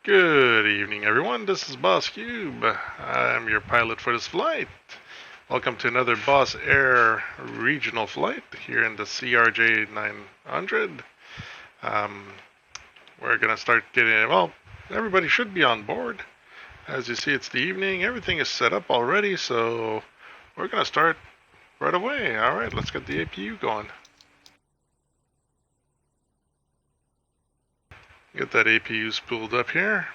Good evening, everyone. This is Boss Cube. I'm your pilot for this flight. Welcome to another Boss Air regional flight here in the CRJ 900. We're going to start getting, well, everybody should be on board. As you see, it's the evening. Everything is set up already, so we're going to start right away. All right, let's get the APU going. Get that APU spooled up here.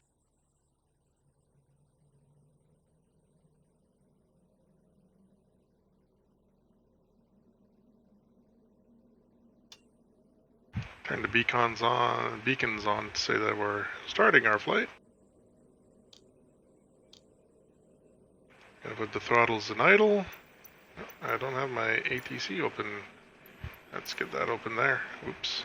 Turn the beacons on to say that we're starting our flight. Gonna put the throttles in idle. I don't have my ATC open. Let's get that open there. Oops.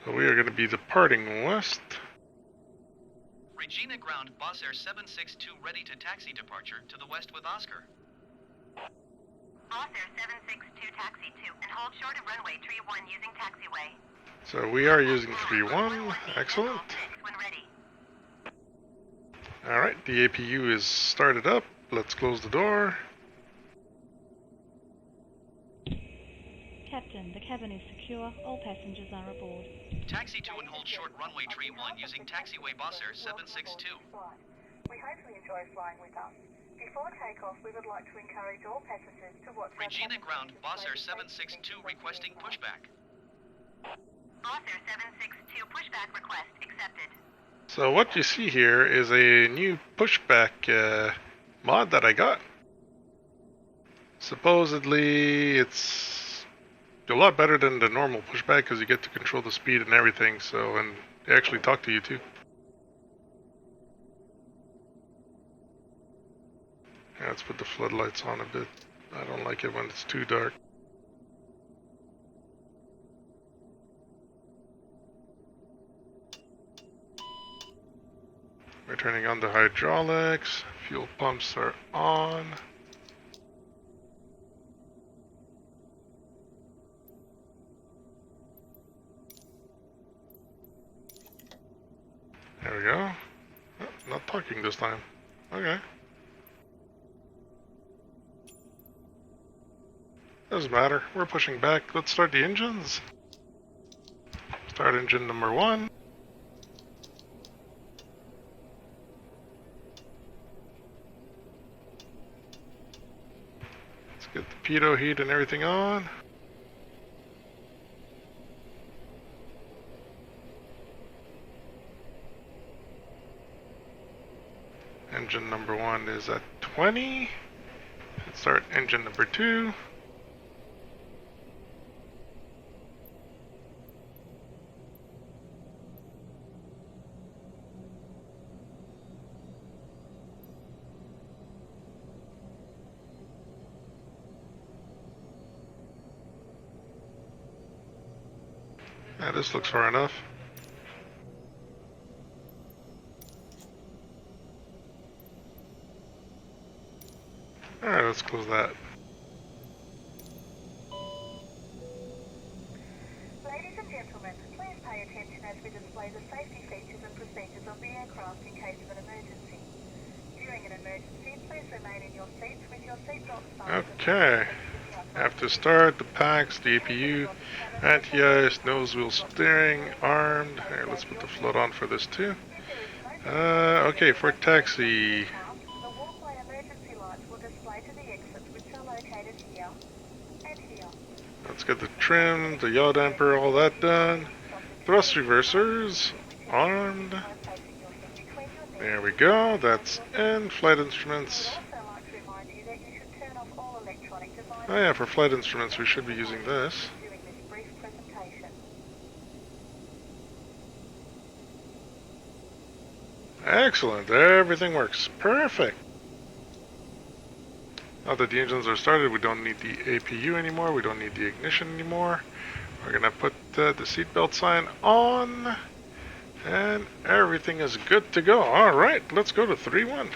So we are going to be departing west. Regina ground, Boss Air 762 ready to taxi departure to the west with Oscar. Boss Air 762 taxi 2 and hold short of runway 31 using taxiway. So we are using 31. Excellent. Alright, the APU is started up. Let's close the door. Captain, the cabin is secure. All passengers are aboard. Taxi 2 and hold short runway 31 using taxiway Boss Air 762. We hope you enjoy flying with us. Before takeoff, we would like to encourage all passengers to watch Regina ground, Boss Air 762 requesting pushback. Boss Air 762 pushback request accepted. So what you see here is a new pushback mod that I got. Supposedly it's a lot better than the normal pushback because you get to control the speed and everything, so, and they actually talk to you too. Yeah, let's put the floodlights on a bit. I don't like it when it's too dark. We're turning on the hydraulics. Fuel pumps are on. There we go. Oh, not talking this time. Okay. Doesn't matter. We're pushing back. Let's start the engines. Start engine number 1. Let's get the pitot heat and everything on. Engine number 1 is at 20. Let's start engine number 2. Yeah, this looks far enough. Alright, let's close that. Ladies and gentlemen, please pay attention as we display the safety features and procedures of the aircraft in case of an emergency. During an emergency, please remain in your seats with your seatbelt fastened. Okay. Have to start the packs, the APU, anti-ice, nose wheel steering, armed. Here, let's put the float on for this too. Okay, for taxi. The walkway emergency lights will display to the exits, which are located here and here. Let's get the trim, the yaw damper, all that done. Thrust reversers, armed. There we go, that's in. Flight instruments. Oh yeah, for flight instruments we should be using this. Excellent, everything works. Perfect. Now that the engines are started, we don't need the APU anymore, we don't need the ignition anymore. We're gonna put the seatbelt sign on, and everything is good to go. Alright, let's go to 3-1.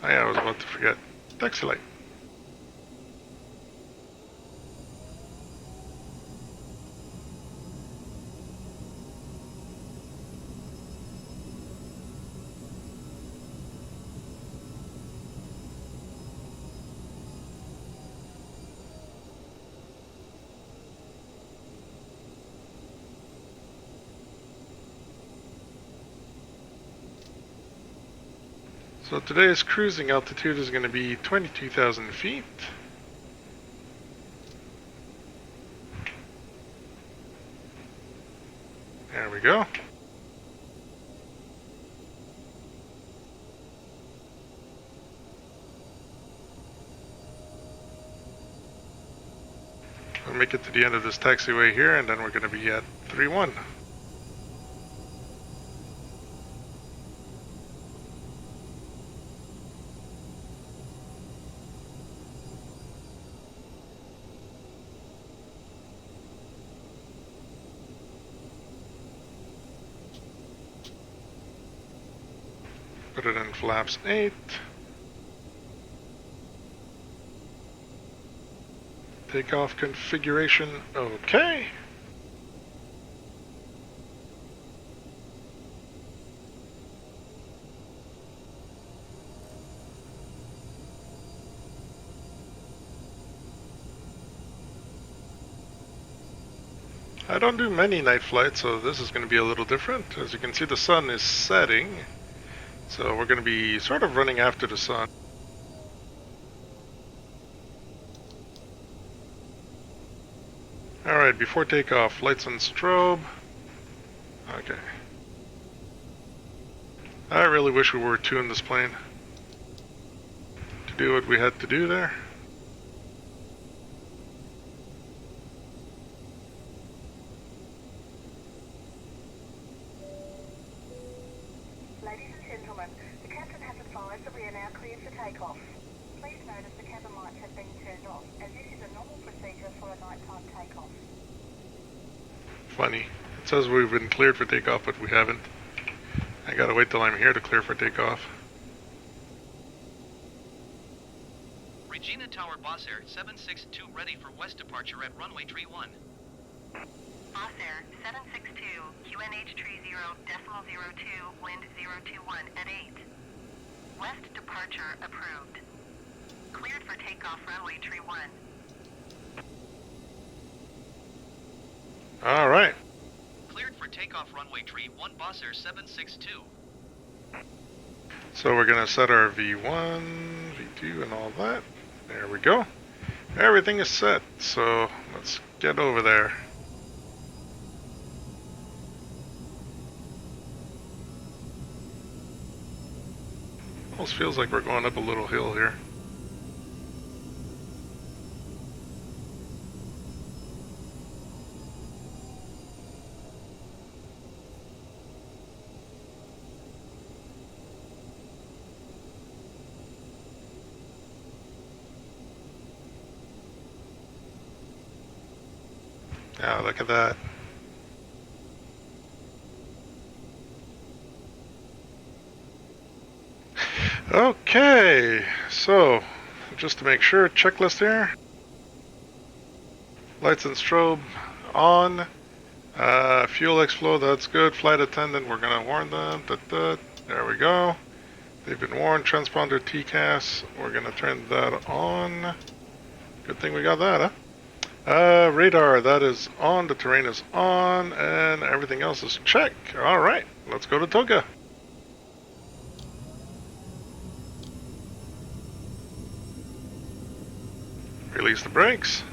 Oh yeah, I was about to forget. Taxi light. So today's cruising altitude is going to be 22,000 feet. There we go. We'll make it to the end of this taxiway here, and then we're going to be at 3-1. Put it in flaps 8. Takeoff configuration, okay. I don't do many night flights, so this is going to be a little different. As you can see, the sun is setting, so we're going to be sort of running after the sun. Alright, before takeoff, lights and strobe. Okay. I really wish we were tuned this plane to do what we had to do there. Ladies and gentlemen, the captain has advised that we are now clear for takeoff. Please notice the cabin lights have been turned off, as this is a normal procedure for a nighttime takeoff. Funny. It says we've been cleared for takeoff, but we haven't. I gotta wait till I'm here to clear for takeoff. Regina Tower Boss Air 762 ready for west departure at runway tree 1. Boss Air 762, QNH tree 0.02, wind 021 at 8. West departure approved. Cleared for takeoff runway tree 1. Alright. Cleared for takeoff runway tree 1 Boss Air 762. So we're gonna set our V1, V2 and all that. There we go. Everything is set, so let's get over there. Almost feels like we're going up a little hill here. Ah, look at that. Okay, so just to make sure, checklist here. Lights and strobe on. Fuel exflow, that's good. Flight attendant, we're gonna warn them. There we go. They've been warned. Transponder TCAS, we're gonna turn that on. Good thing we got that, huh? Radar, that is on, the terrain is on, and everything else is check. Alright, let's go to Toga. Release the brakes.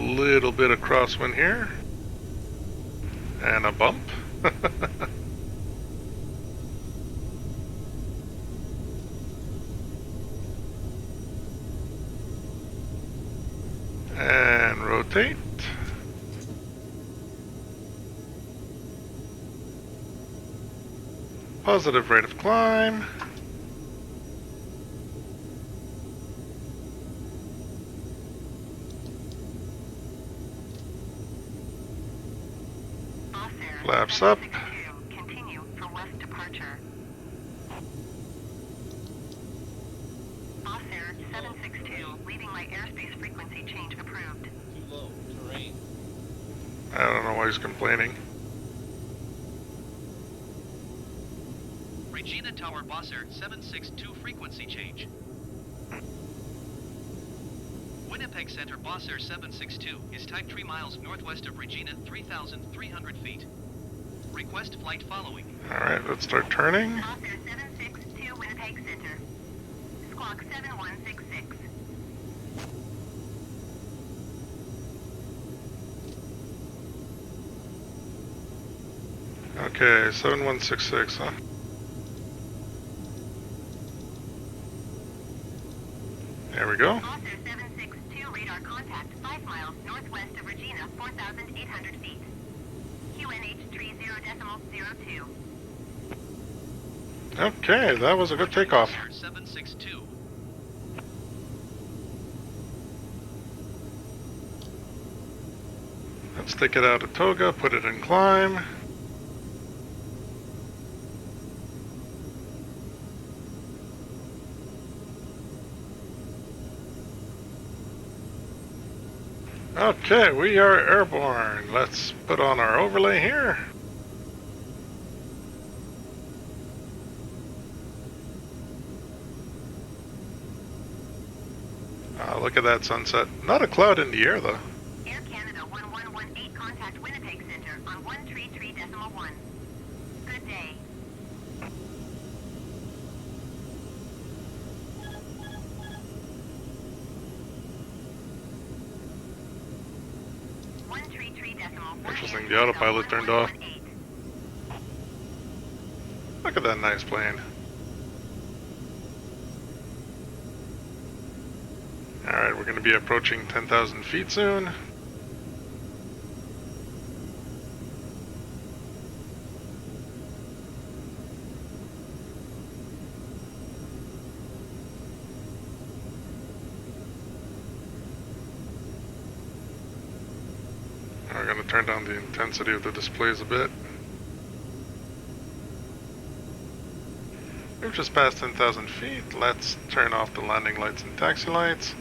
Little bit of crosswind here. And a bump. And rotate. Positive rate of climb. Flaps up. 762, continue for west departure. Boss Air 762, leaving my airspace frequency change approved. Too low. Terrain. I don't know why he's complaining. Regina Tower Boss Air 762 frequency change. Winnipeg Center Boss Air 762 is type 3 miles northwest of Regina, 3,300 feet. Request flight following. Alright, let's start turning. Boss Air 762, Winnipeg Center. Squawk 7166. Okay, 7166, huh? There we go. Boss Air 762, radar contact 5 miles northwest of Regina, 4,800 feet. QNH 30.02. Okay, that was a good takeoff. Boss Air 762. Let's take it out of toga, put it in climb. Okay, we are airborne. Let's put on our overlay here. Look at that sunset. Not a cloud in the air though. Air Canada 1118, contact Winnipeg Center on 133.1. Good day. Interesting, the autopilot turned off. Look at that nice plane. Alright, we're going to be approaching 10,000 feet soon. We're going to turn down the intensity of the displays a bit. We've just passed 10,000 feet. Let's turn off the landing lights and taxi lights.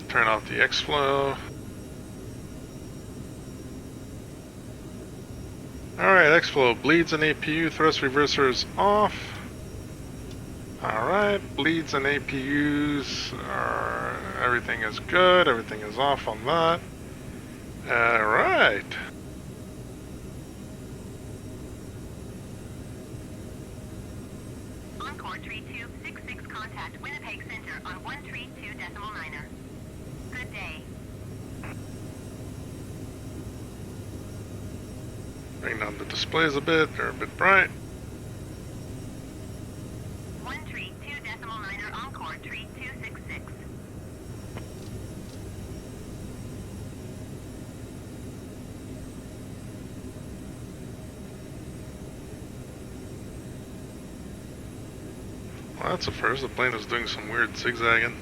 Turn off the X-Flow. Alright, X-Flow bleeds and APU, thrust reversers off. Alright, bleeds and APUs are, everything is good, everything is off on that. Alright. Encore 3266, contact Winnipeg Center on 132.9. Good day. Bring down the displays a bit, they're a bit bright. 132.9, Encore 3266. Well, that's a first. The plane is doing some weird zigzagging.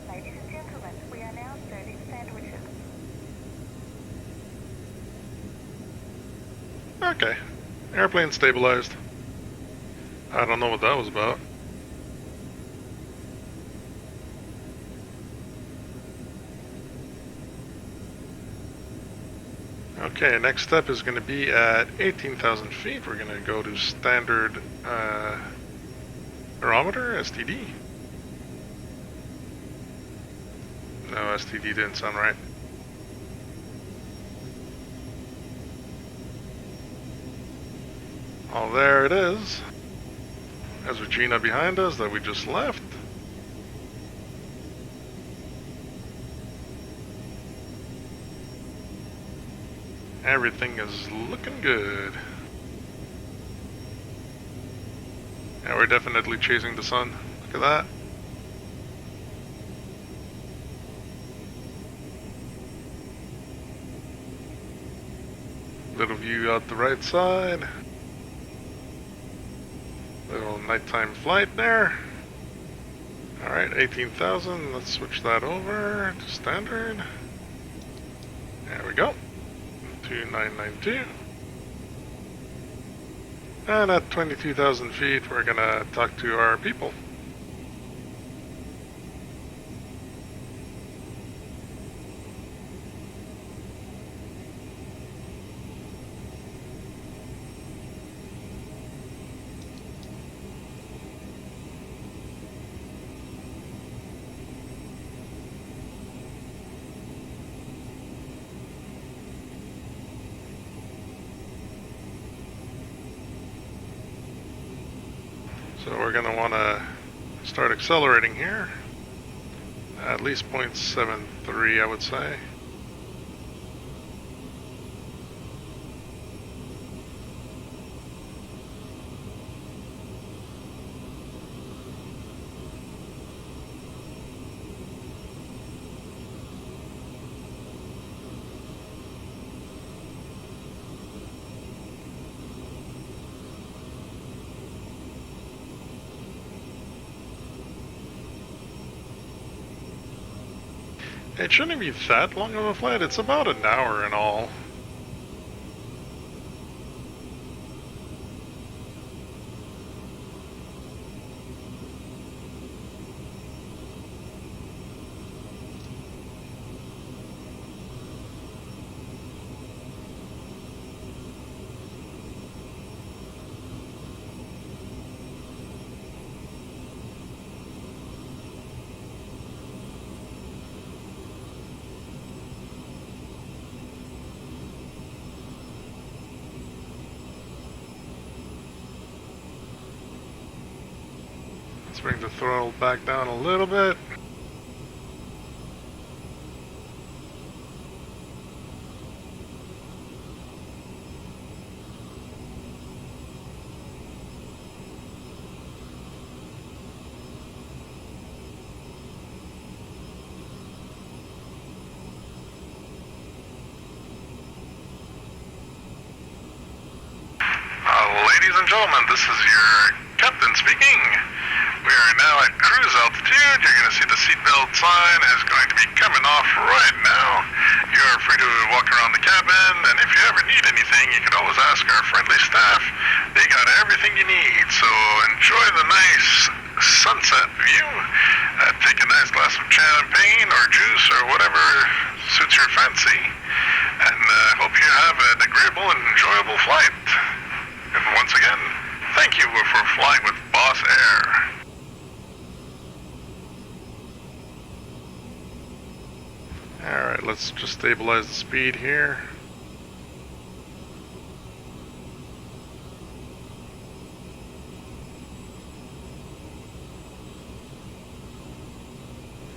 Ladies and gentlemen, we are now serving sandwiches. Okay. Airplane stabilized. I don't know what that was about. Okay, next step is going to be at 18,000 feet. We're going to go to standard barometer, STD. No, STD didn't sound right. Oh, there it is. There's Regina behind us that we just left. Everything is looking good. Yeah, we're definitely chasing the sun. Look at that. Little view out the right side. Little nighttime flight there. Alright, 18,000. Let's switch that over to standard. There we go. 2992. And at 22,000 feet, we're gonna talk to our people. So we're going to want to start accelerating here. At least 0.73, I would say. It shouldn't be that long of a flight. It's about an hour in all. Let's bring the throttle back down a little bit. Ladies and gentlemen, this is your captain speaking. We are now at cruise altitude. You're going to see the seatbelt sign is going to be coming off right now. You're free to walk around the cabin, and if you ever need anything, you can always ask our friendly staff. They got everything you need, so enjoy the nice sunset view. Take a nice glass of champagne or juice or whatever suits your fancy, and hope you have an agreeable and enjoyable flight. And once again, thank you for flying with Boss Air. Alright, let's just stabilize the speed here.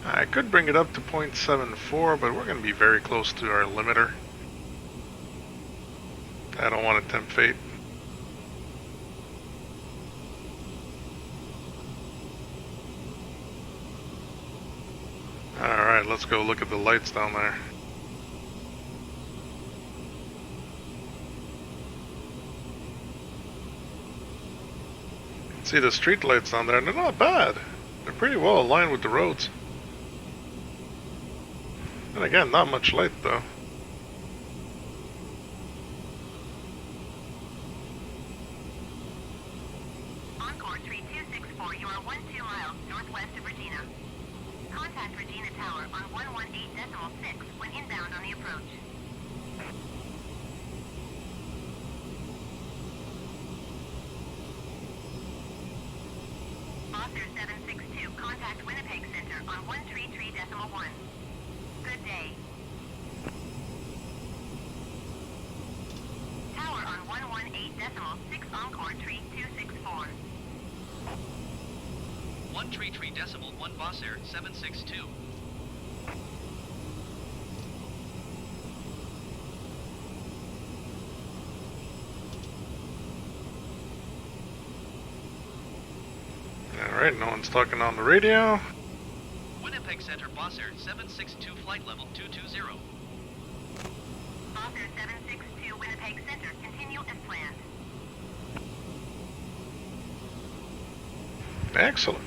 I could bring it up to 0.74, but we're going to be very close to our limiter. I don't want to tempt fate. Alright, let's go look at the lights down there. See the street lights down there, they're not bad. They're pretty well aligned with the roads. And again, not much light though. Encore 3264, you are 12 miles northwest of Regina. Contact Regina Tower on 118.6 when inbound on the approach. Foster 762, contact Winnipeg Center on 133.1. Good day. Tower on 118.6, Encore 3264. 133.1 Boss Air 762. Alright, no one's talking on the radio. Winnipeg Center, Boss Air 762, flight level 220. Boss Air 762, Winnipeg Center. Continue as planned. Excellent.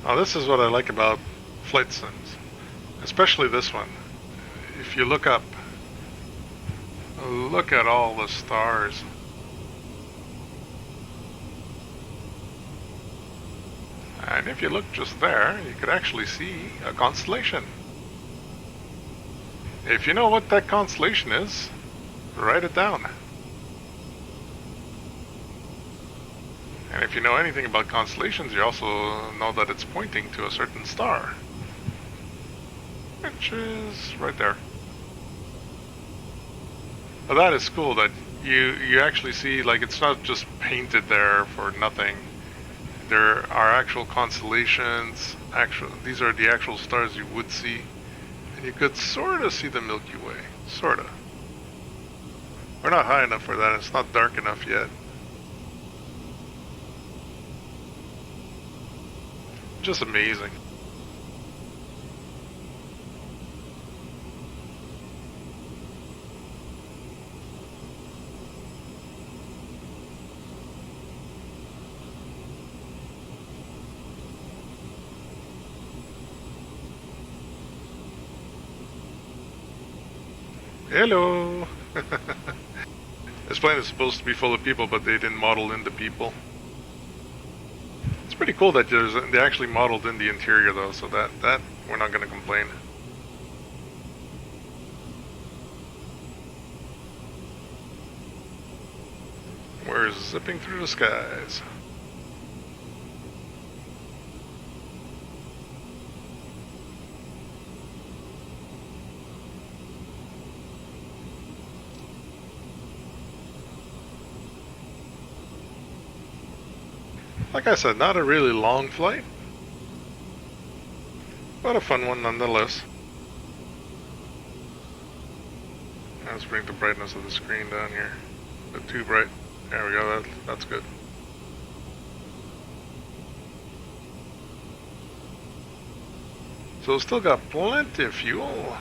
Now this is what I like about flight sims, especially this one. If you look up, look at all the stars. And if you look just there, you could actually see a constellation. If you know what that constellation is, write it down. And if you know anything about constellations, you also know that it's pointing to a certain star, which is right there. But that is cool that you actually see, like, it's not just painted there for nothing. There are actual constellations, these are the actual stars you would see, and you could sort of see the Milky Way, sort of. We're not high enough for that, it's not dark enough yet. Just amazing. Hello! This plane is supposed to be full of people, but they didn't model in the people. It's pretty cool that they actually modeled in the interior though, so that we're not going to complain. We're zipping through the skies. Like I said, not a really long flight, but a fun one nonetheless. Let's bring the brightness of the screen down here. A bit too bright. There we go, that's good. So still got plenty of fuel.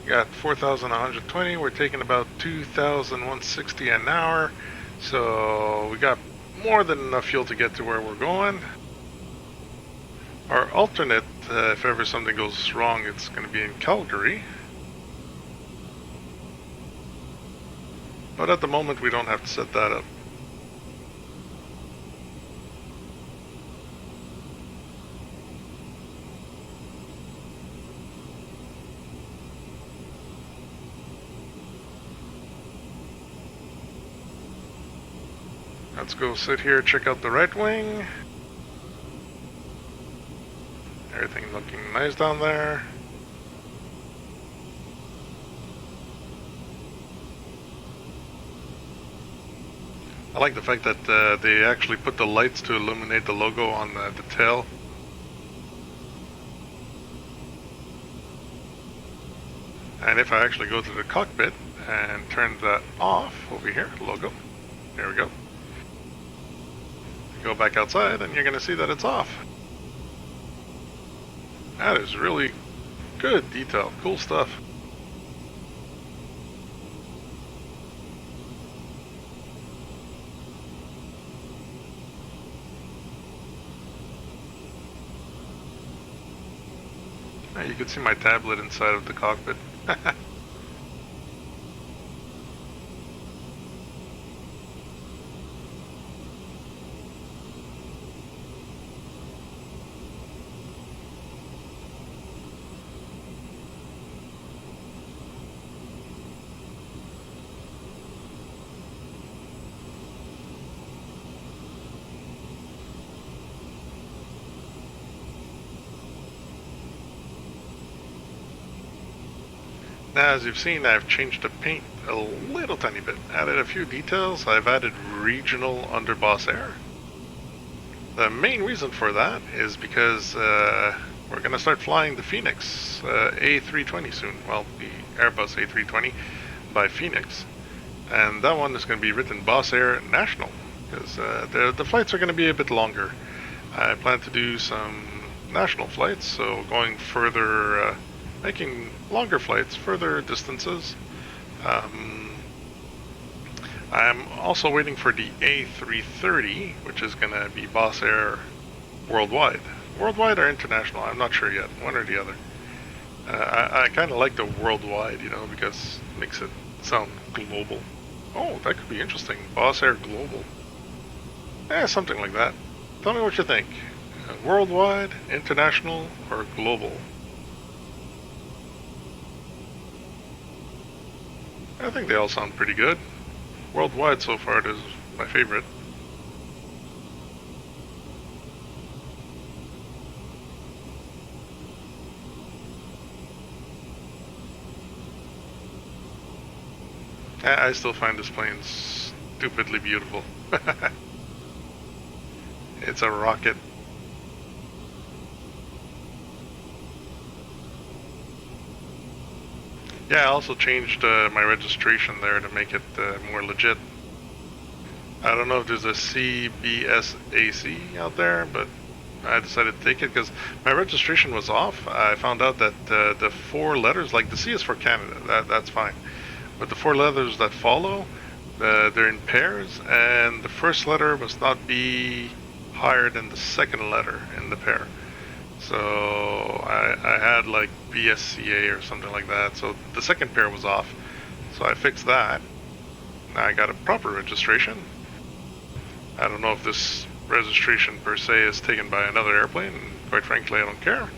Got 4,120, we're taking about 2,160 an hour. So we got more than enough fuel to get to where we're going. Our alternate, if ever something goes wrong, it's going to be in Calgary. But at the moment we don't have to set that up. Let's go sit here, check out the right wing. Everything looking nice down there. I like the fact that they actually put the lights to illuminate the logo on the tail. And if I actually go to the cockpit and turn that off over here, logo, there we go. Go back outside and you're going to see that it's off. That is really good detail, cool stuff. Now you can see my tablet inside of the cockpit. Now, as you've seen, I've changed the paint a little tiny bit, added a few details. I've added regional underboss air. The main reason for that is because we're gonna start flying the Phoenix A320 soon. Well, the Airbus A320 by Phoenix, and that one is going to be written Boss Air National because the flights are going to be a bit longer. I plan to do some national flights, so going further, making longer flights, further distances. I'm also waiting for the A330, which is going to be Boss Air worldwide. Worldwide or international, I'm not sure yet, one or the other. I kind of like the worldwide, you know, because it makes it sound global. Oh, that could be interesting. Boss Air Global. Something like that. Tell me what you think. Worldwide, international, or global? I think they all sound pretty good. Worldwide so far is my favorite. I still find this plane stupidly beautiful. It's a rocket. Yeah, I also changed my registration there to make it more legit. I don't know if there's a CBSAC out there, but I decided to take it because my registration was off. I found out that the 4 letters, like the C is for Canada, that's fine. But the 4 letters that follow, they're in pairs, and the first letter must not be higher than the second letter in the pair. So I had like BSCA or something like that, so the second pair was off. So I fixed that. Now I got a proper registration. I don't know if this registration per se is taken by another airplane, and quite frankly I don't care.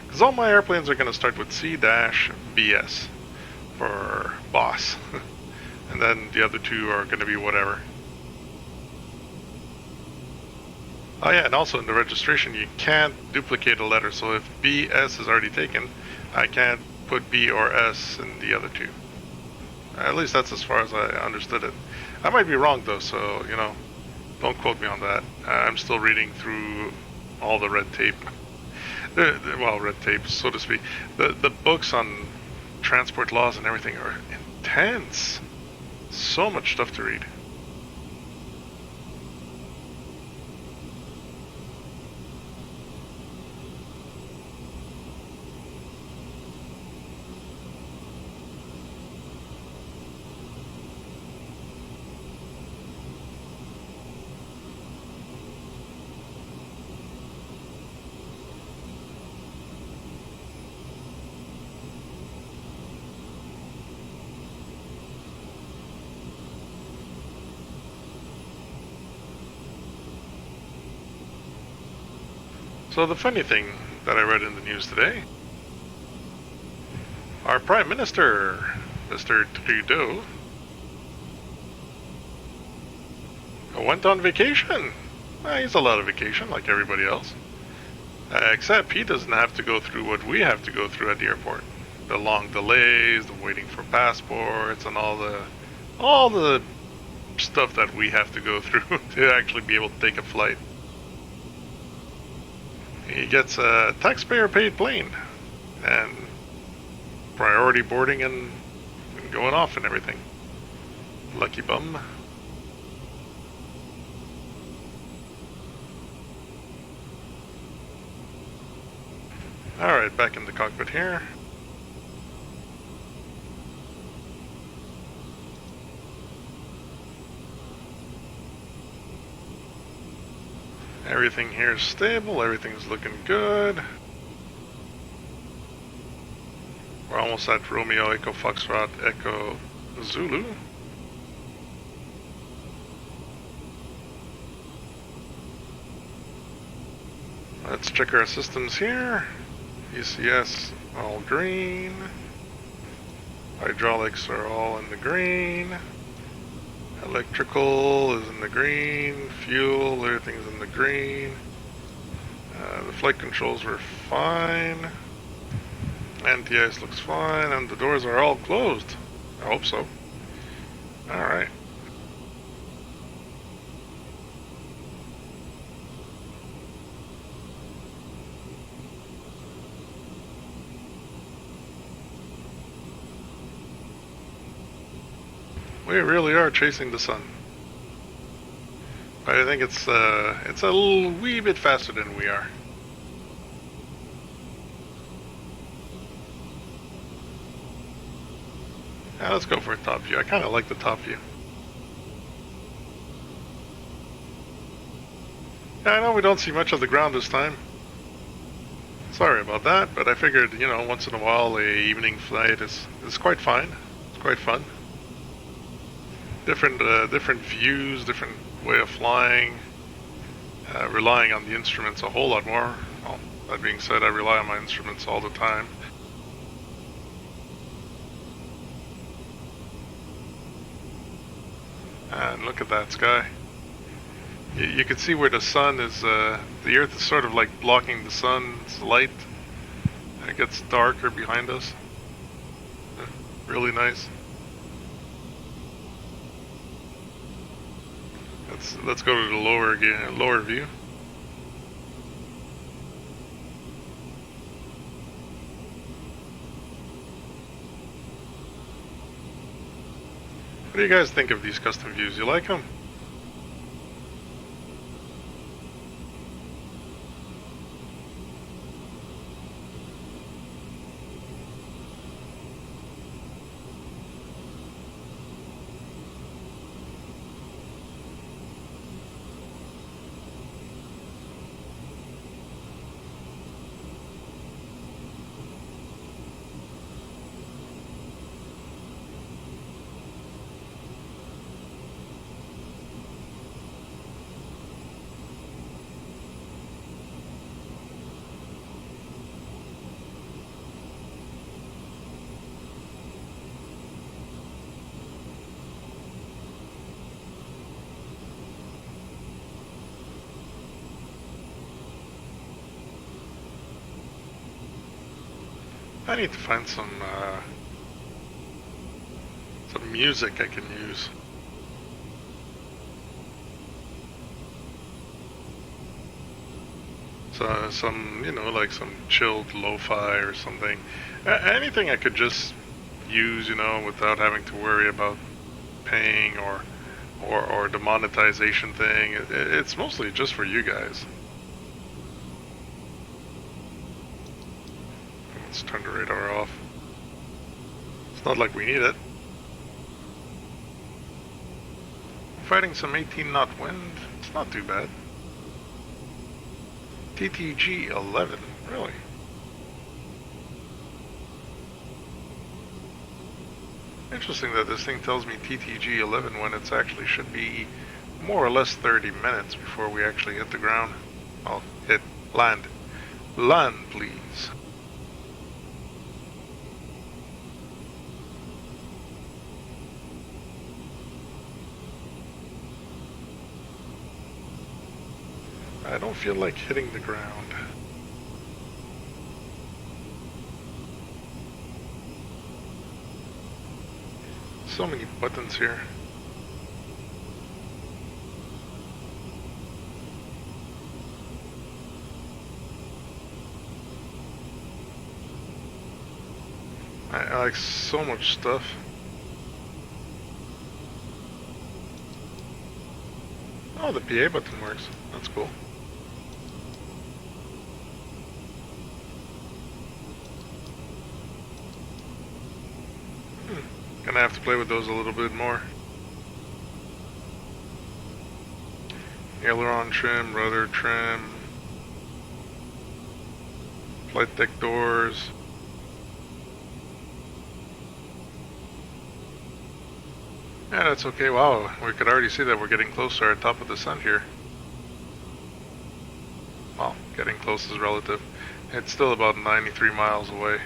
Because all my airplanes are going to start with C-BS for boss. And then the other 2 are going to be whatever. Oh yeah, and also in the registration you can't duplicate a letter, so if BS is already taken, I can't put B or S in the other 2. At least that's as far as I understood it. I might be wrong though, so, you know, don't quote me on that. I'm still reading through all the red tape. Well, red tape, so to speak. The books on transport laws and everything are intense. So much stuff to read. So the funny thing that I read in the news today, our Prime Minister, Mr. Trudeau, went on vacation. He's allowed a vacation like everybody else. Except he doesn't have to go through what we have to go through at the airport. The long delays, the waiting for passports, and all the stuff that we have to go through to actually be able to take a flight. He gets a taxpayer-paid plane, and priority boarding and going off and everything. Lucky bum. Alright, back in the cockpit here. Everything here is stable, everything's looking good. We're almost at Romeo Echo Foxtrot Echo Zulu. Let's check our systems here. ECS all green. Hydraulics are all in the green. Electrical is in the green. Fuel, everything's in the green. The flight controls were fine. NTS looks fine, and the doors are all closed. I hope so. Alright. We really are chasing the sun. But I think it's a little wee bit faster than we are. Yeah, let's go for a top view. I kind of like the top view. Yeah, I know we don't see much of the ground this time. Sorry about that, but I figured, you know, once in a while a evening flight is quite fine. It's quite fun. Different views, different way of flying. Relying on the instruments a whole lot more. Well, that being said, I rely on my instruments all the time. And look at that sky. You can see where the sun is, the earth is sort of like blocking the sun's light. It gets darker behind us. Really nice. Let's go to the lower view. What do you guys think of these custom views? You like them? I need to find some music I can use. So some, you know, like some chilled lo-fi or something. Anything I could just use, you know, without having to worry about paying or the monetization thing. It's mostly just for you guys. Let's turn the radar off. It's not like we need it. Fighting some 18 knot wind. It's not too bad. TTG 11, really? Interesting that this thing tells me TTG 11 when it's actually should be more or less 30 minutes before we actually hit the ground. I'll hit land. Land, please. I don't feel like hitting the ground. So many buttons here. I like so much stuff. Oh, the PA button works. That's cool. Gonna have to play with those a little bit more. Aileron trim, rudder trim, flight deck doors. Yeah, that's okay. Wow, we could already see that we're getting closer at top of the sun here. Well, getting close is relative. It's still about 93 miles away.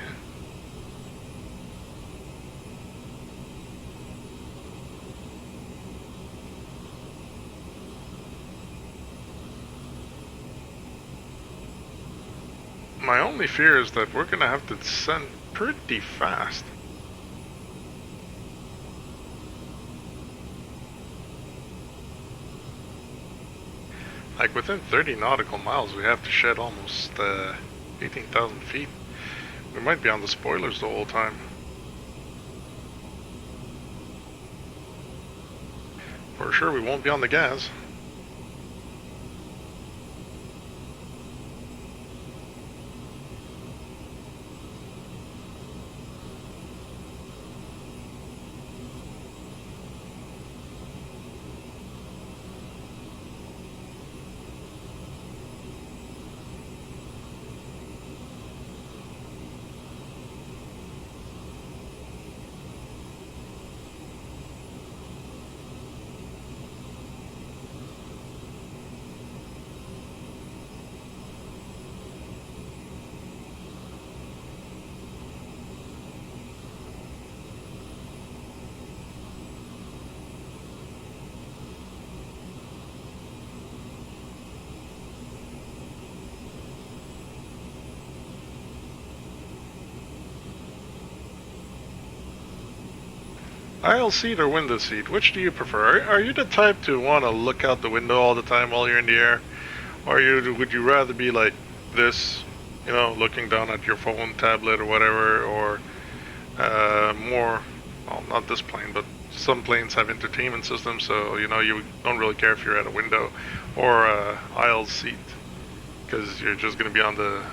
My only fear is that we're gonna have to descend pretty fast. Like within 30 nautical miles we have to shed almost 18,000 feet. We might be on the spoilers the whole time. For sure we won't be on the gas. Aisle seat or window seat? Which do you prefer? Are you the type to want to look out the window all the time while you're in the air? Or would you rather be like this, you know, looking down at your phone, tablet, or whatever, or more, well, not this plane, but some planes have entertainment systems, so, you know, you don't really care if you're at a window or a aisle seat, because you're just going to be on the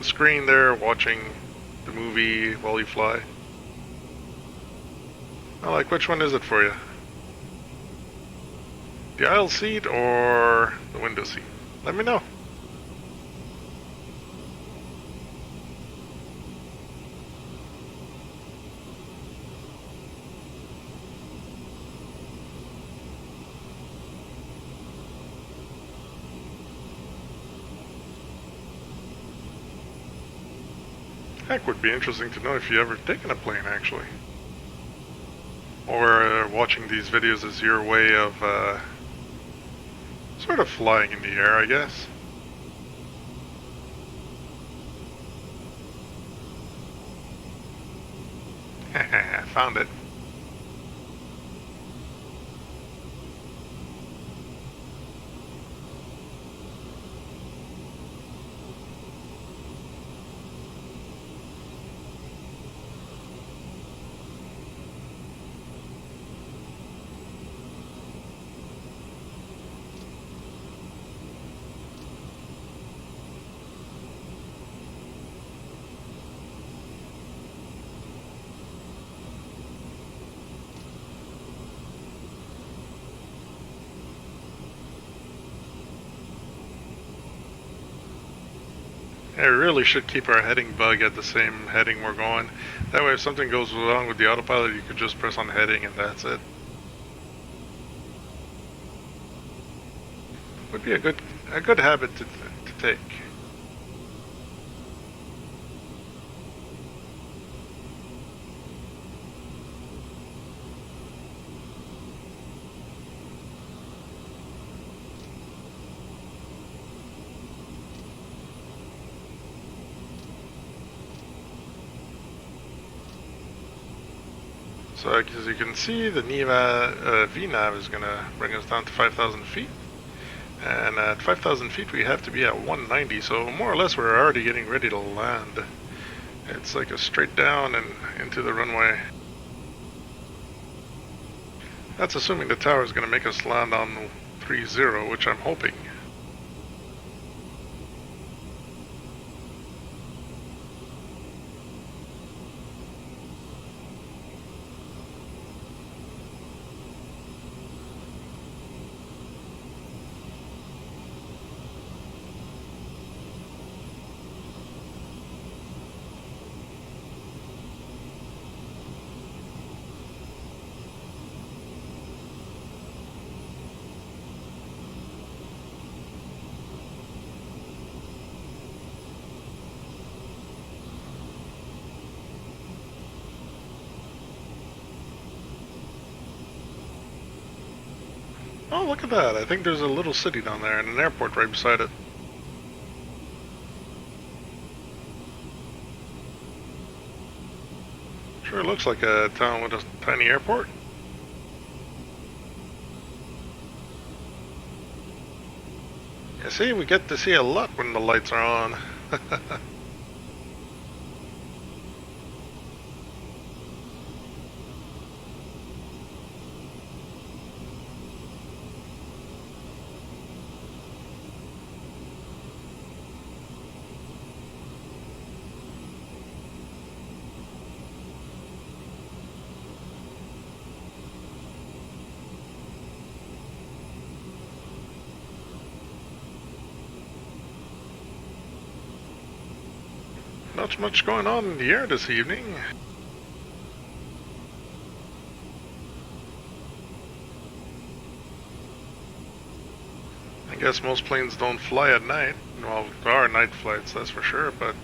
screen there watching the movie while you fly. Like, which one is it for you? The aisle seat or the window seat? Let me know. Heck, would be interesting to know if you ever taken a plane, actually. Or watching these videos is your way of sort of flying in the air, I guess. Found it. I really should keep our heading bug at the same heading we're going. That way if something goes wrong with the autopilot, you can just press on heading and that's it. Would be a good habit to take. So as you can see, the VNAV is going to bring us down to 5,000 feet. And at 5,000 feet we have to be at 190, so more or less we're already getting ready to land. It's like a straight down and into the runway. That's assuming the tower is going to make us land on 30, which I'm hoping. Oh, look at that. I think there's a little city down there and an airport right beside it. Sure looks like a town with a tiny airport. You see, we get to see a lot when the lights are on. Not much going on in the air this evening. I guess most planes don't fly at night. Well, there are night flights, that's for sure, but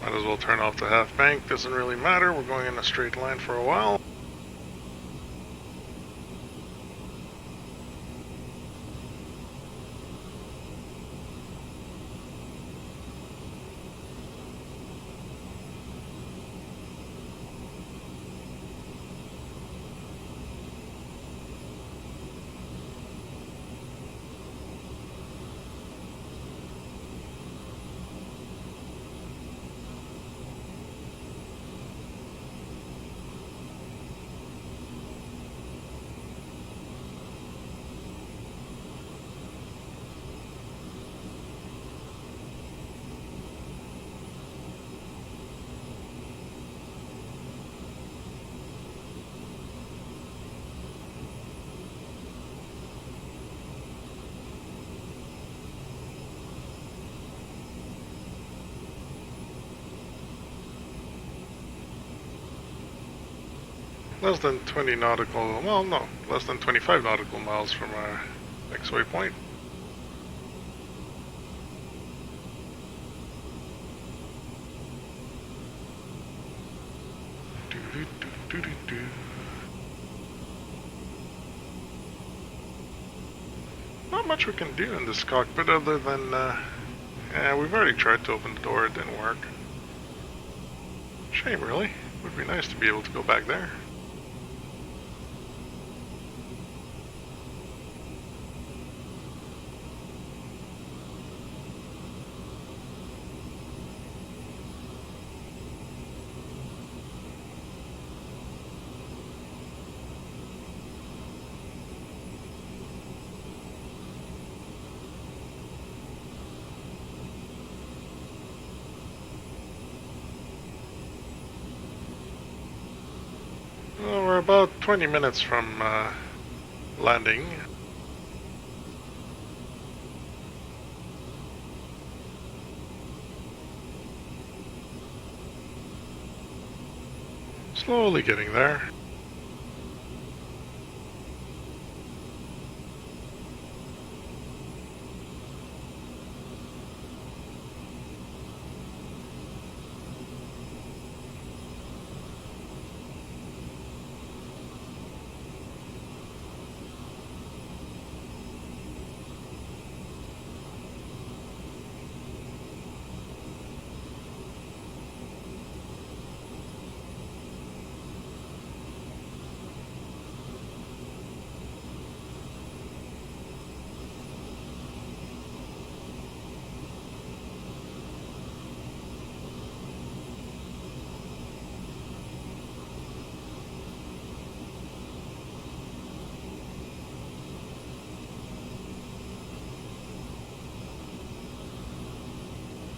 might as well turn off the half bank. Doesn't really matter. We're going in a straight line for a while. Less than 20 nautical, well no, less than 25 nautical miles from our next waypoint. Not much we can do in this cockpit other than, yeah, we've already tried to open the door, it didn't work. Shame really, would be nice to be able to go back there. Well, we're about 20 minutes from landing. Slowly getting there.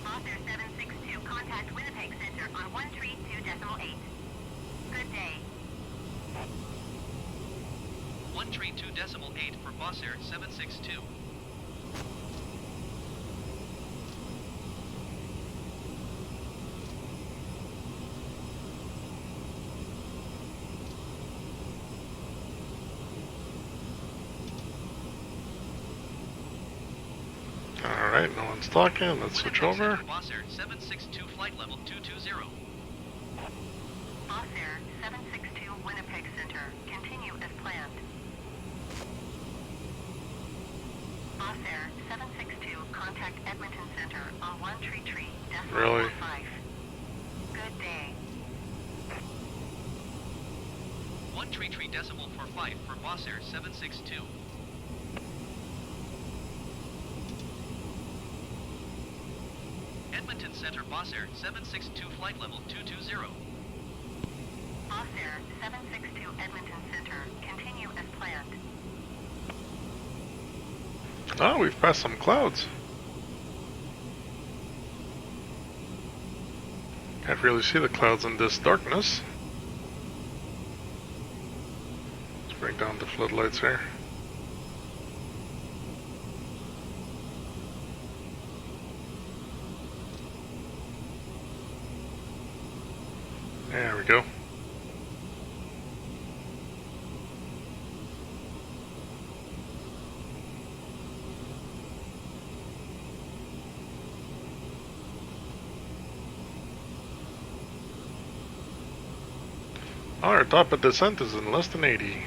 Author 762, contact Winnipeg Center on 132.8. Good day. 132.8 for Boss Air 762. Alright, no one's talking, let's switch Winnipeg over. Center, Boss Air 762, flight level 220. Boss Air 762, Winnipeg Center. Continue as planned. Boss Air 762, contact Edmonton Center on 133.45. Really? Good day. 133.45 for Boss Air 762. Edmonton Center, Boss Air 762, flight level 220. Boss Air 762, Edmonton Center. Continue as planned. Oh, we've passed some clouds. Can't really see the clouds in this darkness. Let's bring down the floodlights here. There we go. Our top of descent is in less than 80.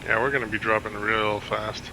Yeah, we're gonna be dropping real fast.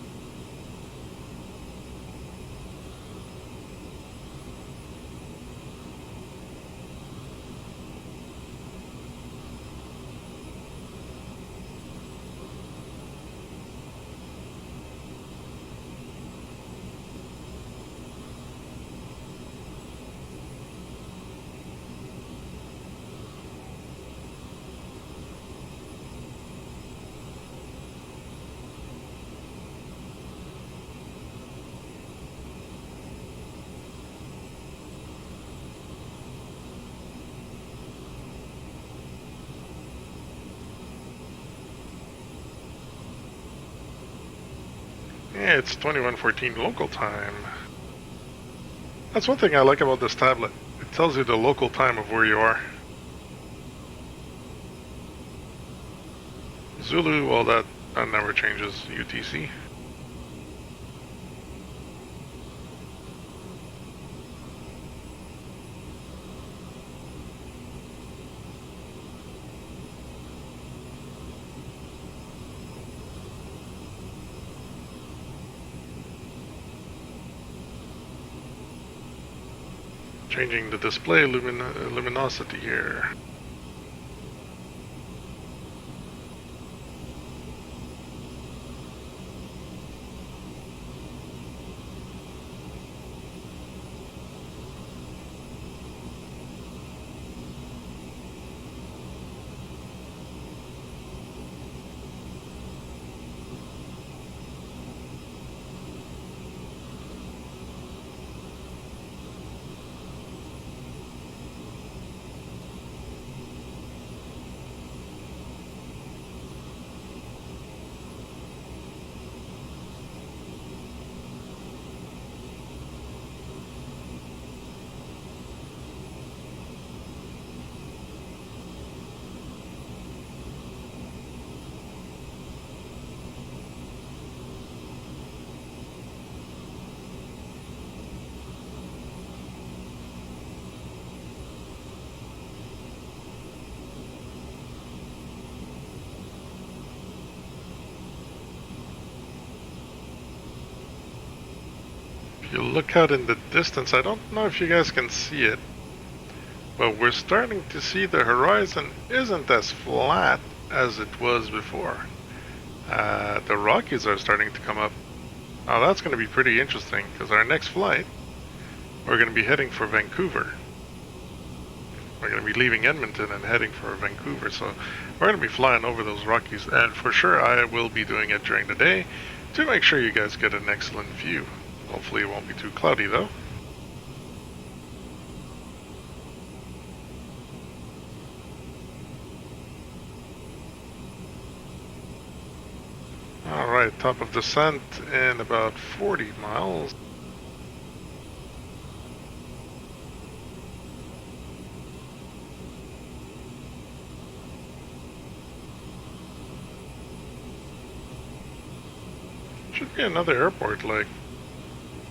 Yeah, it's 21:14 local time. That's one thing I like about this tablet. It tells you the local time of where you are. Zulu, well that never changes. UTC. Changing the display luminosity here. If you look out in the distance, I don't know if you guys can see it, but we're starting to see the horizon isn't as flat as it was before. The Rockies are starting to come up. Now that's going to be pretty interesting, because our next flight, we're going to be heading for Vancouver. We're going to be leaving Edmonton and heading for Vancouver, so we're going to be flying over those Rockies, and for sure I will be doing it during the day to make sure you guys get an excellent view. Hopefully it won't be too cloudy though. Alright, top of descent in about 40 miles. Should be another airport, like,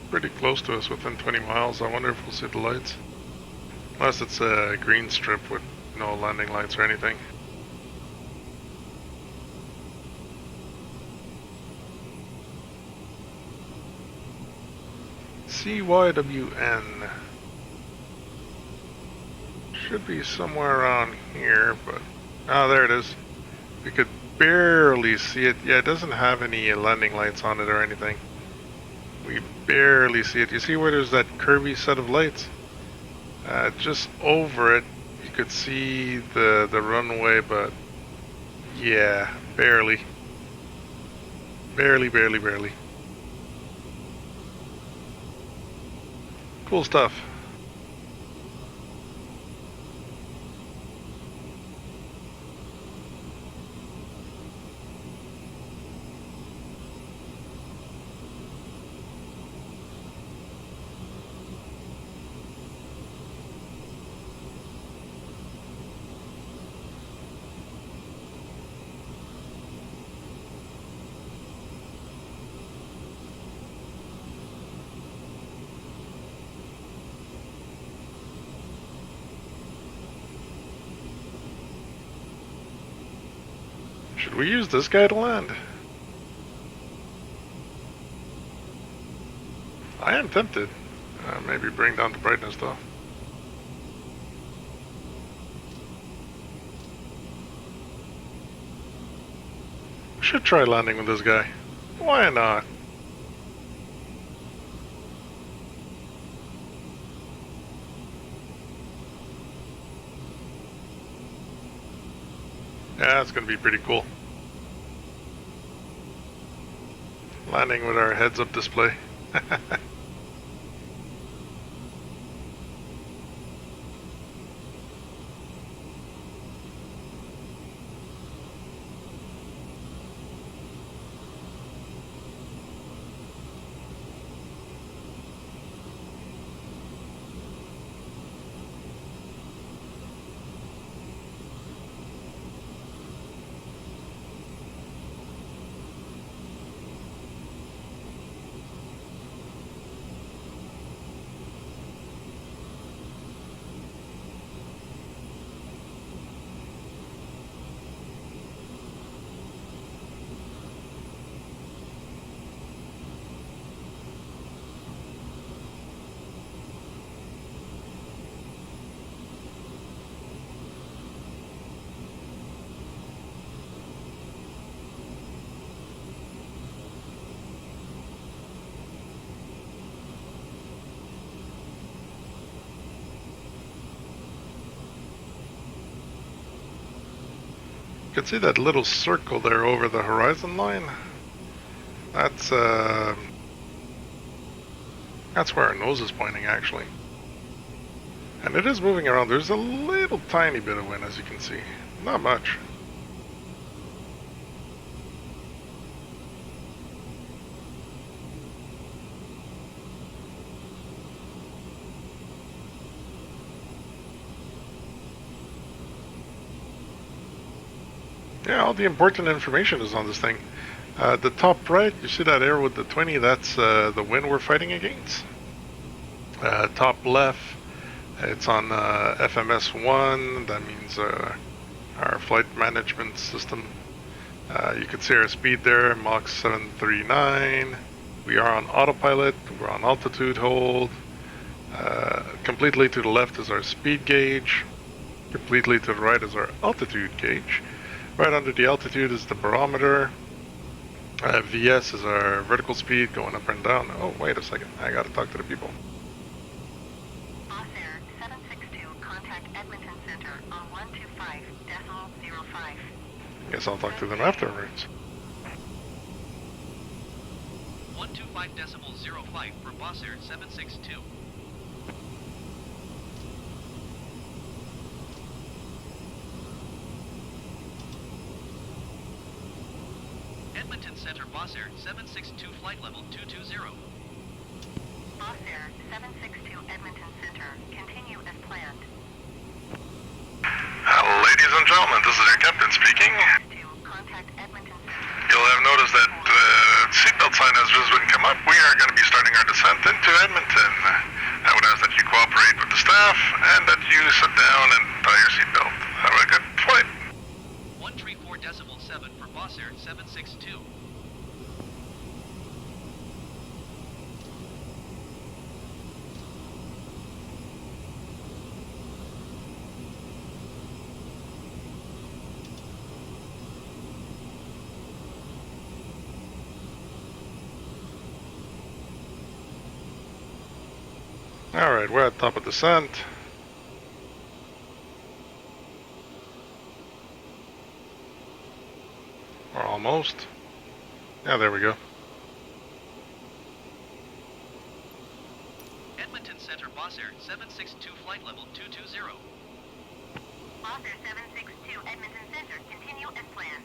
pretty close to us, within 20 miles. I wonder if we'll see the lights. Unless it's a green strip with no landing lights or anything. CYWN. Should be somewhere around here, but... oh, there it is. We could barely see it. Yeah, it doesn't have any landing lights on it or anything. We barely see it. You see where there's that curvy set of lights? Just over it, you could see the runway, but yeah, barely. Barely. Cool stuff. Should we use this guy to land? I am tempted. Maybe bring down the brightness though. Should try landing with this guy. Why not? Yeah, that's gonna be pretty cool. Landing with our heads-up display. You can see that little circle there over the horizon line. That's where our nose is pointing, actually. And it is moving around. There's a little tiny bit of wind, as you can see. Not much. Yeah, all the important information is on this thing. The top right, you see that arrow with the 20, that's the wind we're fighting against. Top left, it's on FMS 1, that means our flight management system. You can see our speed there, Mach 739. We are on autopilot, we're on altitude hold. Completely to the left is our speed gauge. Completely to the right is our altitude gauge. Right under the altitude is the barometer. VS is our vertical speed going up and down. Oh, wait a second. I gotta talk to the people. Air 762, contact Edmonton Center on 125.05. Guess I'll talk to them afterwards. 125.05 for Boss Air 762. Edmonton Center, Boss Air 762, flight level 220. Boss Air 762, Edmonton Center, continue as planned. Ladies and gentlemen, this is your captain speaking. Contact Edmonton Center. You'll have noticed that the seatbelt sign has just been come up. We are going to be starting our descent into Edmonton. I would ask that you cooperate with the staff and that you sit down and tie your seatbelt. Have a good flight. 134.7 for Boss Air 762. Alright, we're at top of descent. Or almost. Yeah, there we go. Edmonton Center, Boss Air 762, flight level 220. Boss Air 762, Edmonton Center, continue as planned.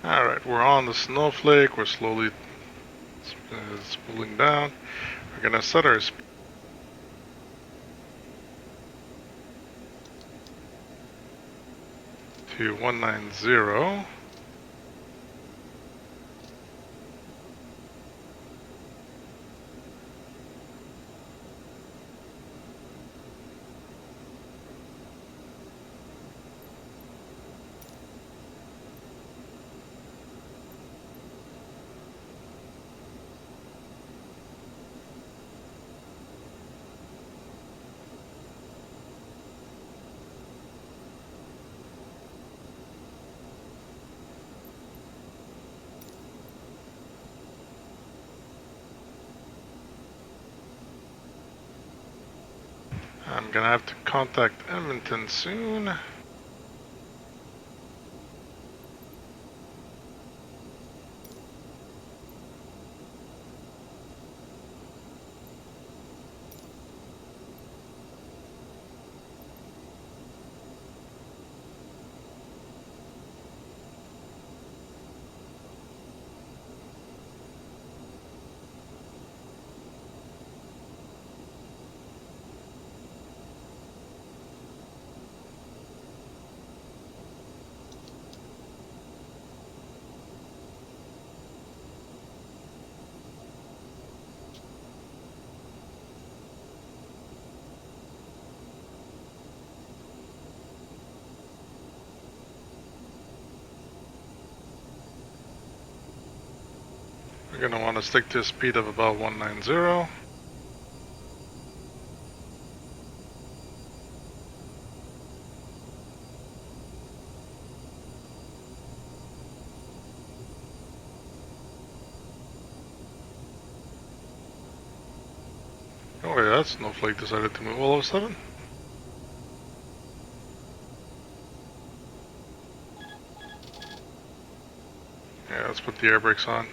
Alright, we're on the snowflake. We're slowly spooling down. We're gonna set our speed to 190. I'm gonna have to contact Edmonton soon. We're gonna want to stick to a speed of about 190. Oh wait, that snowflake decided to move all of a sudden. Yeah, let's put the air brakes on.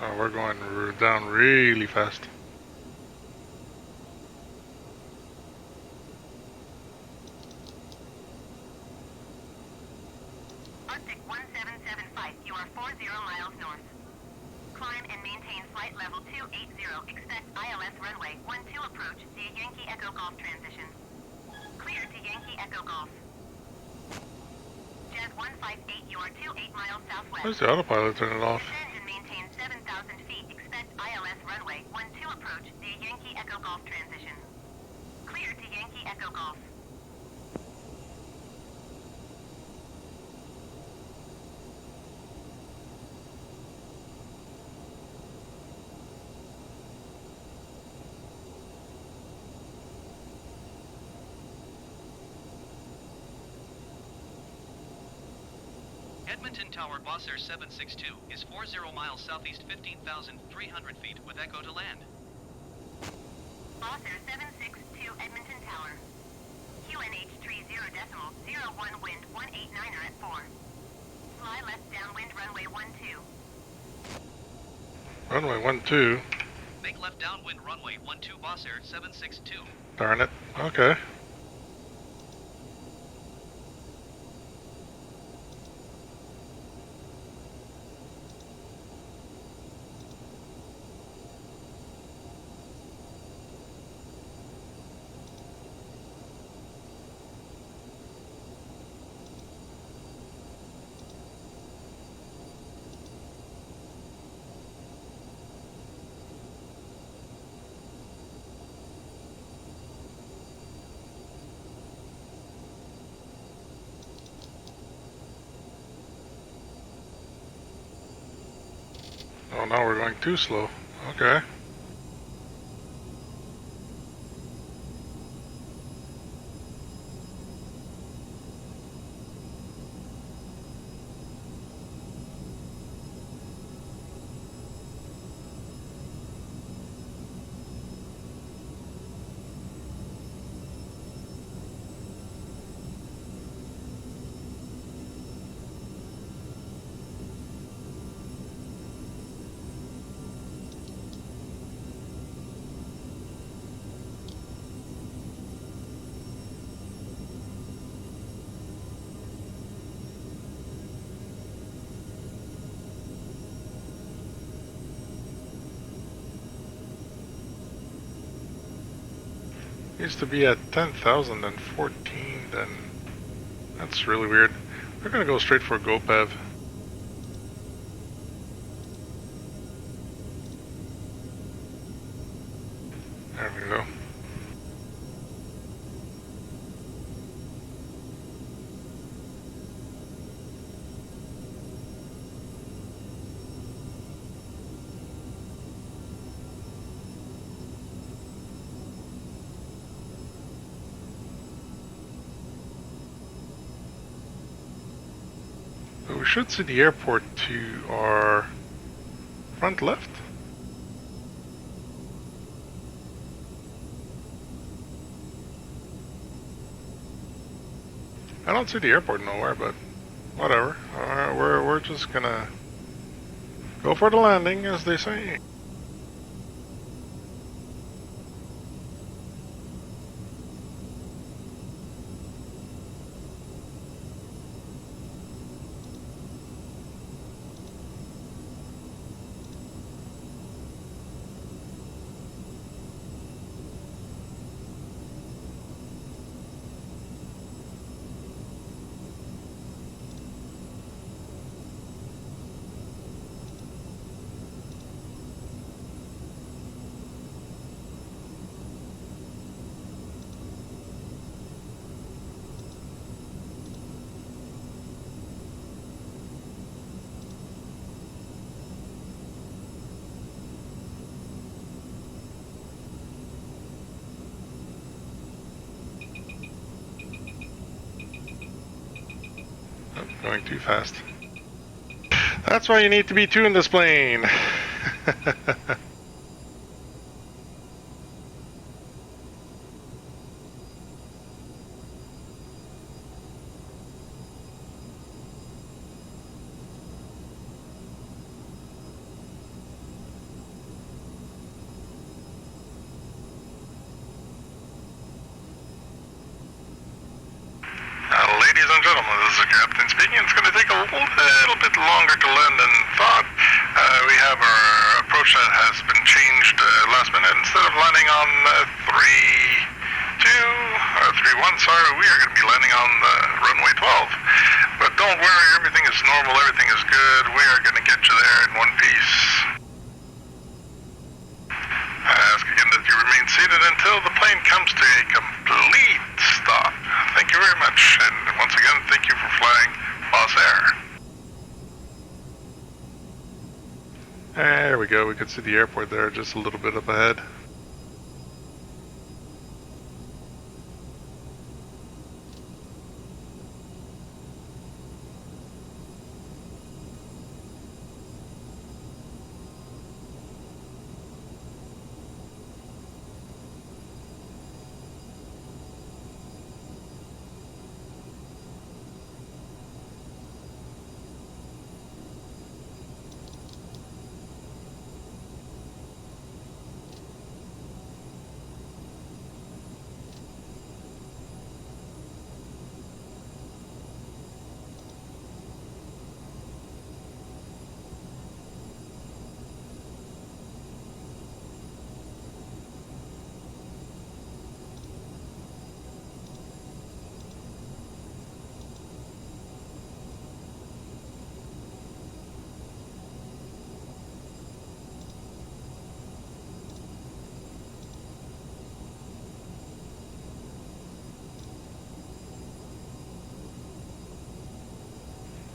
Oh, we're going down really fast. Arctic 1775, you are 40 miles north. Climb and maintain flight level 280. Expect ILS runway 12 approach the Yankee Echo Golf transition. Clear to Yankee Echo Golf. Jazz 158, you are 28 miles southwest. Where's the autopilot turning it off? Descend and maintain 7,000 feet. Expect ILS runway 12 approach the Yankee Echo Golf transition. Clear to Yankee Echo Golf. Edmonton Tower Boss Air 762 is 40 miles southeast 15,300 feet with echo to land. Boss Air 762 Edmonton Tower. QNH 30.01 wind 189er at 4. Fly left downwind runway 12. Runway 12. Make left downwind runway 12 Boss Air 762. Darn it. Okay. Oh, now we're going too slow. Okay. Needs to be at 10,014, then that's really weird. We're gonna go straight for GoPev. There we go. But we should see the airport to our front left. I don't see the airport nowhere, but whatever. We're just gonna go for the landing, as they say. Oh, going too fast. That's why you need to be two in this plane. Ladies and gentlemen, this is the captain speaking. It's going to take a little bit longer to land than thought. We have our approach that has been changed last minute. Instead of landing on 3-1, sorry, we are going to be landing on runway 12. But don't worry, everything is normal, everything is good. We are going to get you there in one piece. I ask again that you remain seated until the plane comes to a complete stop. Thank you very much, and once again, thank you for flying Boss Air. There we go, we could see the airport there just a little bit up ahead.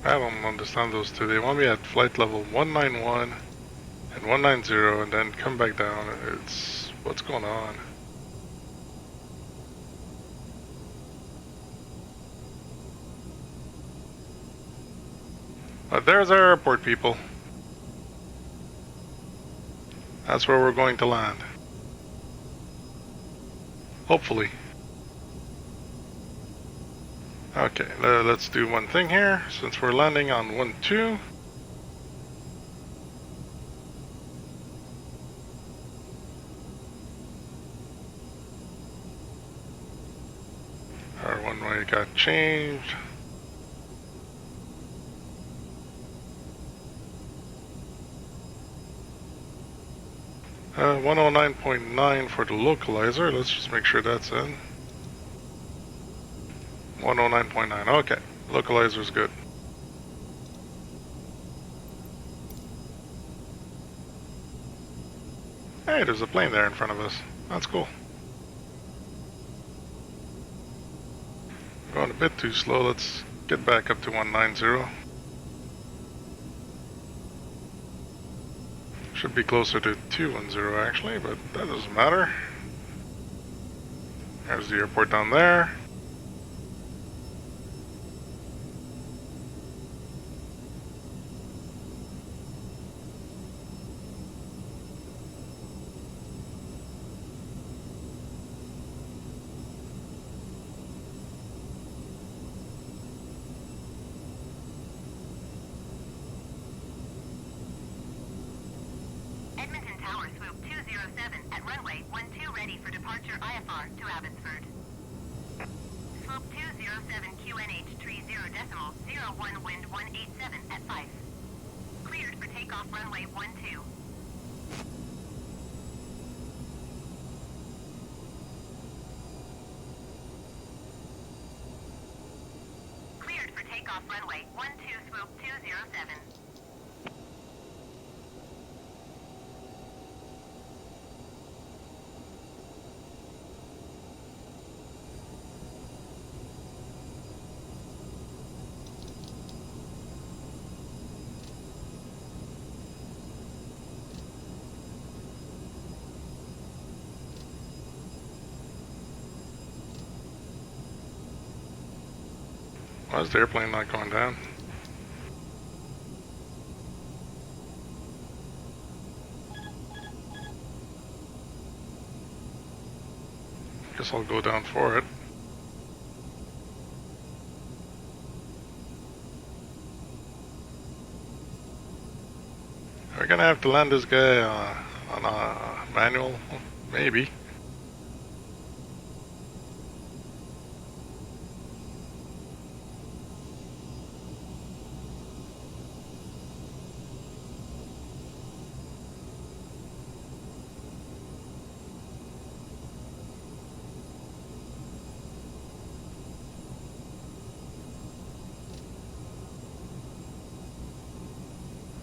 I don't understand those two. They want me at flight level 191 and 190 and then come back down. It's... what's going on? But there's our airport, people. That's where we're going to land. Hopefully. Okay, let's do one thing here, since we're landing on 1-2. Our one-way got changed. 109.9 for the localizer. Let's just make sure that's in. 109.9. Okay, localizer's good. Hey, there's a plane there in front of us. That's cool. Going a bit too slow. Let's get back up to 190. Should be closer to 210 actually, but that doesn't matter. There's the airport down there. Edmonton Tower, swoop 207 at runway 12 ready for departure IFR to Abbotsford. Swoop 207 QNH 30.01 wind 187 at 5. Cleared for takeoff runway 12. Cleared for takeoff runway 12 swoop 207. Why is the airplane not going down? Guess I'll go down for it. Are we gonna have to land this guy on a manual? Maybe.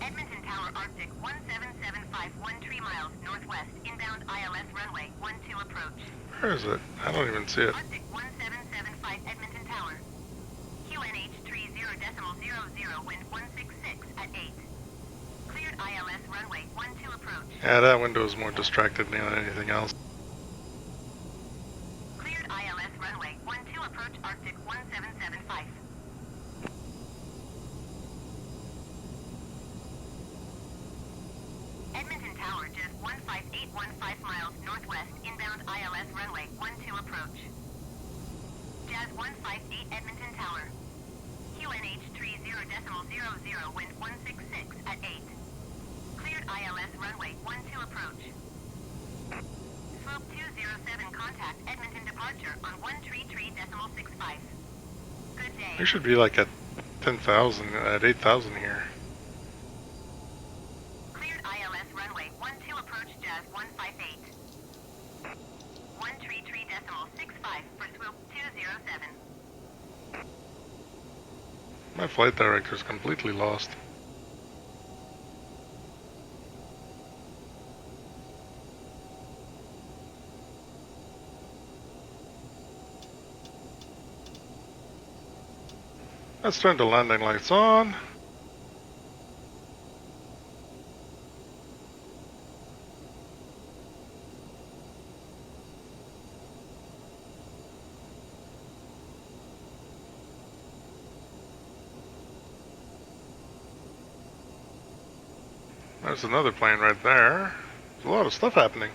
Edmonton Tower Arctic 17751 miles northwest, inbound ILS runway 12 approach. Where is it? I don't even see it. Arctic 1775 Edmonton Tower. QNH 30.00 wind 166 at 8. Cleared ILS runway 12 approach. Yeah, that window is more distracted than anything else. Cleared ILS runway 12 approach Arctic 1775. Edmonton Tower just 15815 miles northwest, inbound ILS runway 12 approach. Jazz 158 Edmonton Tower. QNH 30.00 wind 166 at 8. Cleared ILS runway 12 approach. Swoop 207 contact Edmonton departure on 133.65. Good day. We should be like at 10,000, at 8,000 here. Cleared ILS runway 12 approach Jazz 158. 133.65 for swoop 207. My flight director's completely lost. Let's turn the landing lights on. There's another plane right there. There's a lot of stuff happening.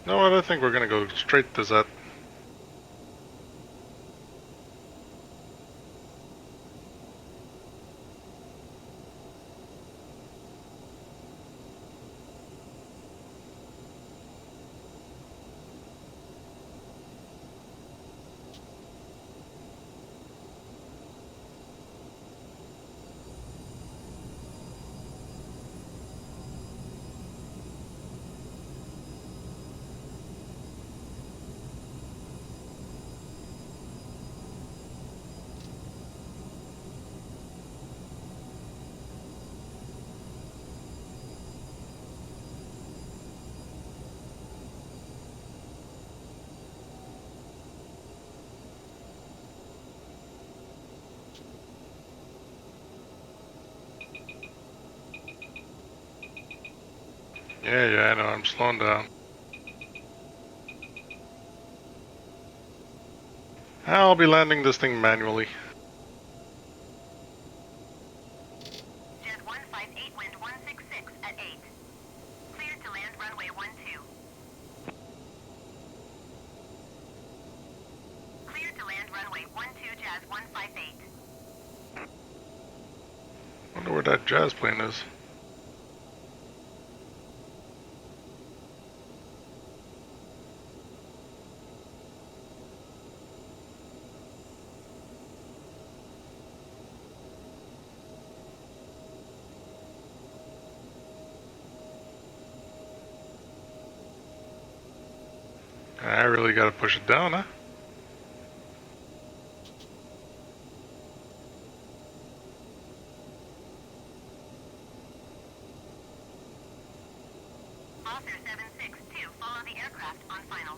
No, I don't think we're gonna go straight to that. Yeah, I know, I'm slowing down. I'll be landing this thing manually. Jet 158, wind 166 at 8. Cleared to land runway 12. Cleared to land runway 12, Jazz 158. Wonder where that jazz plane is. I really gotta push it down, huh? Officer 762, follow the aircraft on final.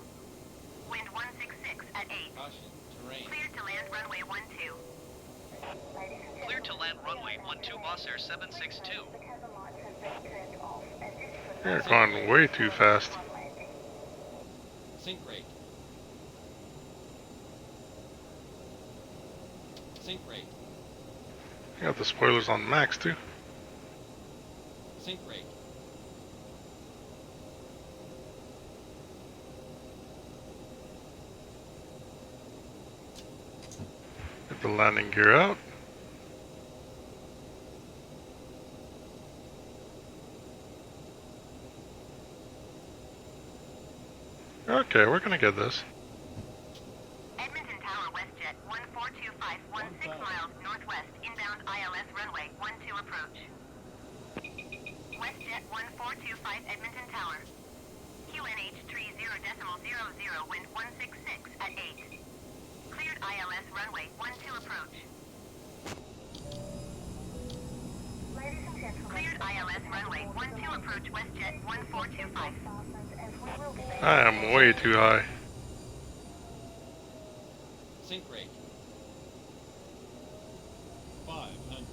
Wind 166 at 8. Caution, terrain. Cleared to land runway 12. Clear to land runway 12, boss air 762. The cabin lights have been turned off, and this is You're going way too fast. landing. Sink rate. Sink rate. I got the spoilers on max too. Sink rate. Get the landing gear out. Okay, we're gonna get this. Edmonton Tower, WestJet 1425, 16 miles northwest, inbound ILS runway 12 approach. WestJet 1425, Edmonton Tower. QNH 30.00, wind 166 at 8. Cleared ILS runway 12 approach. Ladies and gentlemen, Cleared ILS runway 12 approach, WestJet 1425. fastened as we will be I am way too high. Sink rate. 500,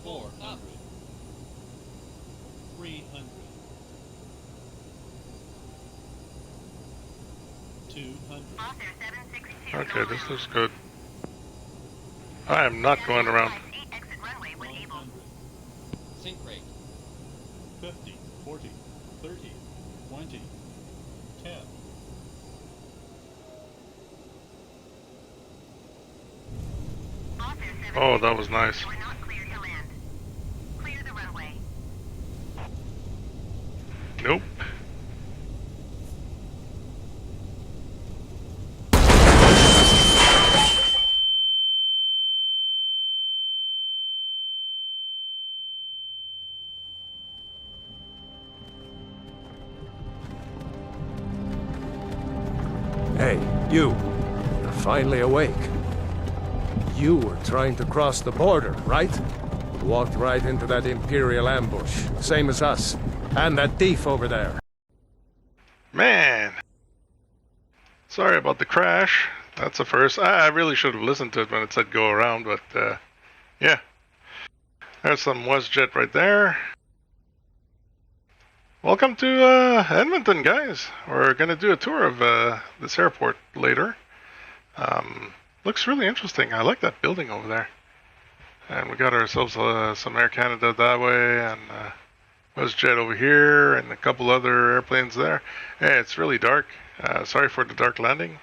400, 300, 200. Boss Air 762. Okay, this looks good. I am not going around. 8 exit runway when able. 100, Sink rate. 50, 40, 30, 20, 10. Boss Air 762. Oh, that was nice. You are not cleared to land. Clear the runway. Nope. Hey, you. You're finally awake. You were trying to cross the border, right? Walked right into that Imperial ambush, same as us. And that thief over there. Man. Sorry about the crash. That's a first. I really should have listened to it when it said go around, but yeah. There's some WestJet right there. Welcome to Edmonton, guys. We're gonna do a tour of this airport later. Looks really interesting. I like that building over there. And we got ourselves some Air Canada that way, and WestJet over here and a couple other airplanes there. Hey, it's really dark. Sorry for the dark landing.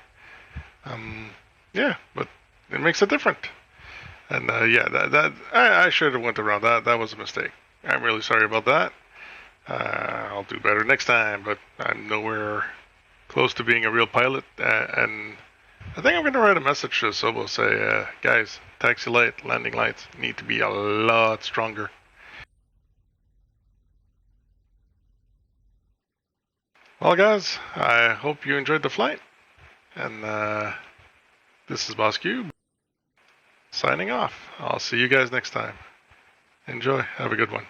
Yeah, but it makes it different. And yeah, I should have went around that. That was a mistake. I'm really sorry about that. I'll do better next time, but I'm nowhere close to being a real pilot. And I think I'm going to write a message to Sobo, say, guys, taxi light, landing lights need to be a lot stronger. Well, guys, I hope you enjoyed the flight. And this is Boss Cube signing off. I'll see you guys next time. Enjoy. Have a good one.